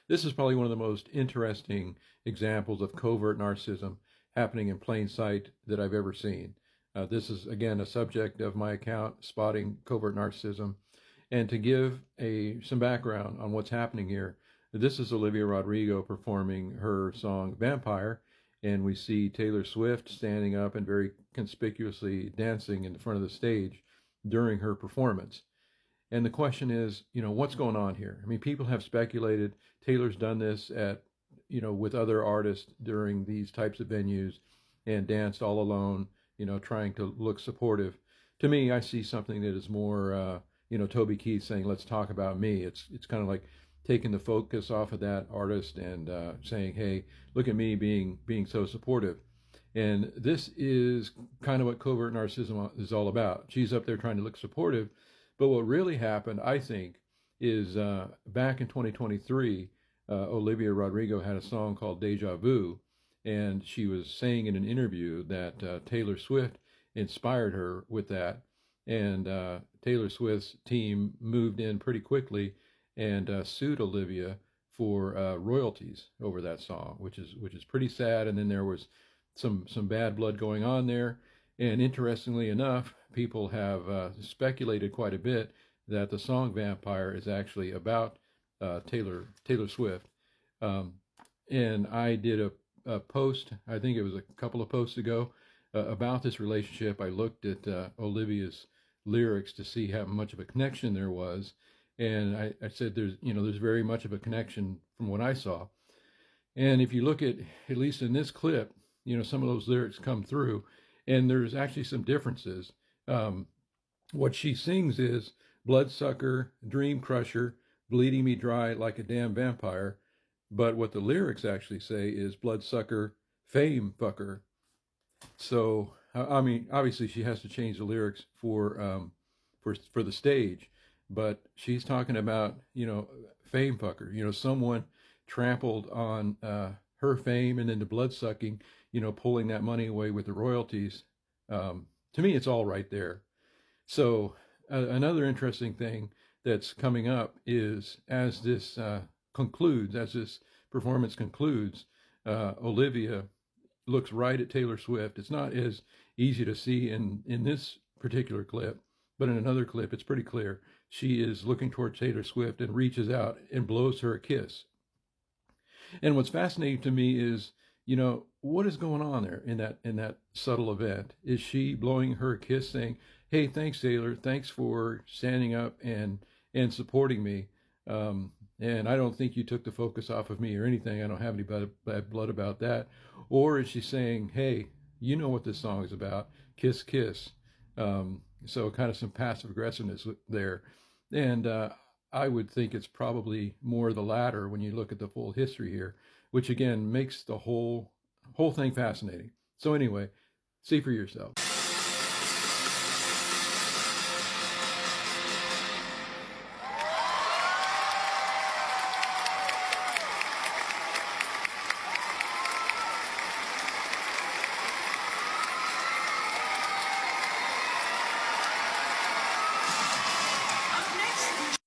This is probably one of the most interesting examples of covert narcissism happening in plain sight that I've ever seen. This is, again, a subject of my account, Spotting Covert Narcissism. And to give some background on what's happening here, this is Olivia Rodrigo performing her song Vampire, and we see Taylor Swift standing up and very conspicuously dancing in the front of the stage during her performance. And the question is, what's going on here? I mean, people have speculated Taylor's done this with other artists during these types of venues and danced all alone, trying to look supportive. To me, I see something that is more, Toby Keith saying, let's talk about me. It's kind of like taking the focus off of that artist and saying, hey, look at me being so supportive. And this is kind of what covert narcissism is all about. She's up there trying to look supportive. But what really happened, I think, is back in 2023, Olivia Rodrigo had a song called Deja Vu. And she was saying in an interview that Taylor Swift inspired her with that. And Taylor Swift's team moved in pretty quickly and sued Olivia for royalties over that song, which is pretty sad. And then there was some bad blood going on there. And interestingly enough, people have speculated quite a bit that the song Vampire is actually about Taylor Swift. And I did a post, I think it was a couple of posts ago, about this relationship. I looked at Olivia's lyrics to see how much of a connection there was. And I said there's very much of a connection from what I saw. And if you look at least in this clip, some of those lyrics come through, and there's actually some differences. What she sings is bloodsucker, dream crusher, bleeding me dry like a damn vampire. But what the lyrics actually say is bloodsucker, fame fucker. So, I mean, obviously she has to change the lyrics for the stage, but she's talking about, fame fucker, someone trampled on her fame, and then the blood sucking, pulling that money away with the royalties. To me, it's all right there. So another interesting thing that's coming up is as this performance concludes, Olivia looks right at Taylor Swift. It's not as easy to see in this particular clip, but in another clip, it's pretty clear. She is looking toward Taylor Swift and reaches out and blows her a kiss. And what's fascinating to me is, what is going on there in that subtle event? Is she blowing her a kiss saying, hey, thanks, Taylor. Thanks for standing up and supporting me. And I don't think you took the focus off of me or anything. I don't have any bad blood about that. Or is she saying, hey, you know what this song is about? Kiss, kiss. So kind of some passive aggressiveness there. And I would think it's probably more the latter when you look at the full history here, which again makes the whole thing fascinating. So anyway, see for yourself.